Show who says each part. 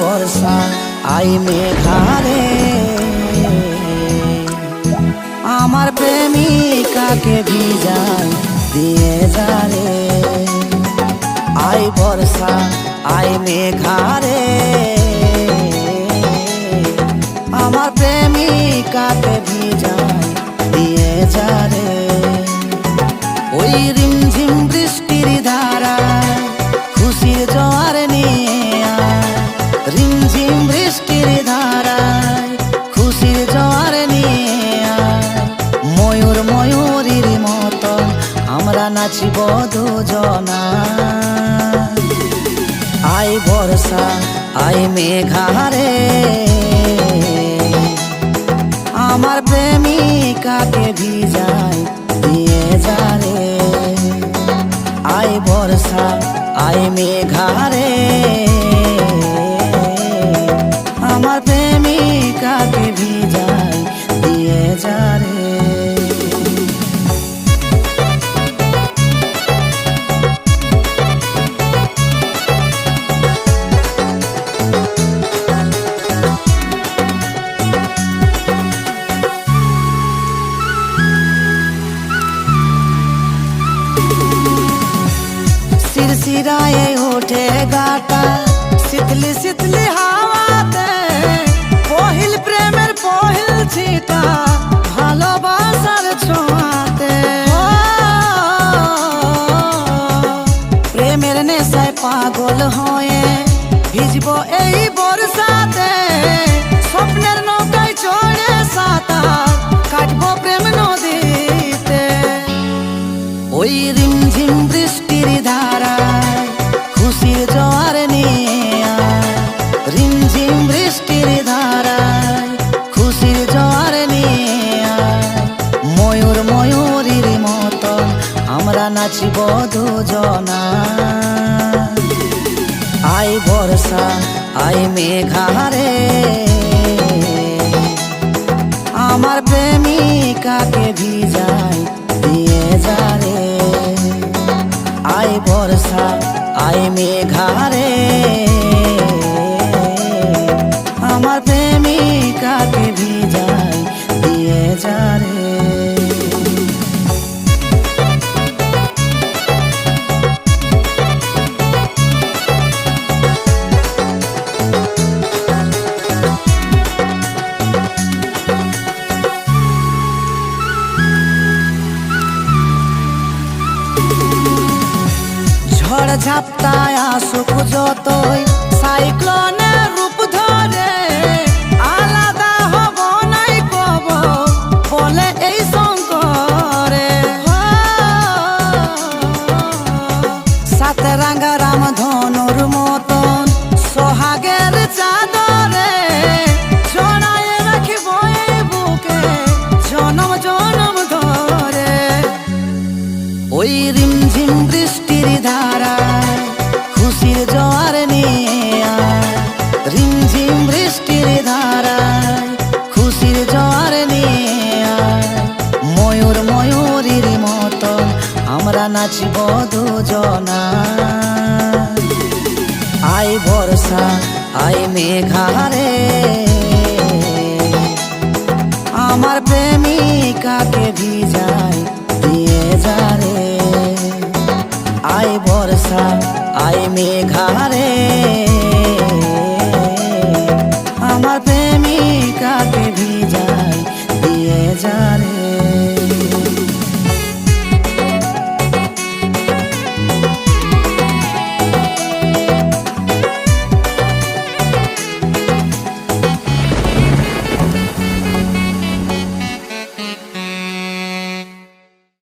Speaker 1: বর্ষা I মেঘারে আমার প্রেমিকাকে ভিজাই দিয়ে যারে। আই বর্ষা আই মেঘারে আমার প্রেমিকাকে ভিজাই দিয়ে যারে। ওই রিমঝিম বৃষ্টির ধারা খুশির জোয়ার নিয়ে রিমঝিম বৃষ্টির ধারায় খুশির জোয়ার নিয়ে ময়ূর ময়ূরীর মতো আমরা নাচিব দুজনা। আই বর্ষা আই মেঘারে আমার প্রেমিকাকে ভিজাই দিয়ে যারে। আই বর্ষা আই মেঘারে আমার প্রেমিকাকে ভিজাই দিয়ে যারে। सिराए उठे गाटा शीतली शीतली हावाते पहिल प्रेमेर पहिल छिटा भालोबासार ছোঁয়াতে। প্রেমের নেশায় পাগল হয়ে ভিজবো এই বর্ষাতে স্বপ্নের নৌকায় চড়ে সাঁতার কাটবো প্রেম নদীতে। ওই রিমঝিম বৃষ্টির ধারা খুশির জোয়ার নিয়ে রিমঝিম বৃষ্টির ধারায় খুশির জোয়ার নিয়ে ময়ূর ময়ূরীর মতো আমরা নাচিব দুজনা। আই বর্ষা আই মেঘারে আমার প্রেমিকাকে ভিজাই দিয়ে যারে। আই বর্ষা আই মেঘারে আমার প্রেমিকাকে ভিজাই দিয়ে যারে। ঝড় ঝাপটায় আসুক যতই সাইক্লোনের রূপ ধরে আলাদা হব নাই কব বলে এই শঙ্করে। সাত রাঙ্গা রাম ধনুর মতন সোহাগের চাদরে জড়ায় রাখিব এই বুকে জনম জনম ধরে। ওই রিমঝিম বৃষ্টির ধারা খুশির জোয়ার নিয়ে রিমঝিম বৃষ্টির ধারায় খুশির জোয়ার নিয়ে ময়ূর ময়ূরীর মতো আমরা নাচিব দুজনা। আই বর্ষা আই মেঘারে আমার প্রেমিকাকে ভিজাই দিয়ে যারে। I Barsha I মেঘারে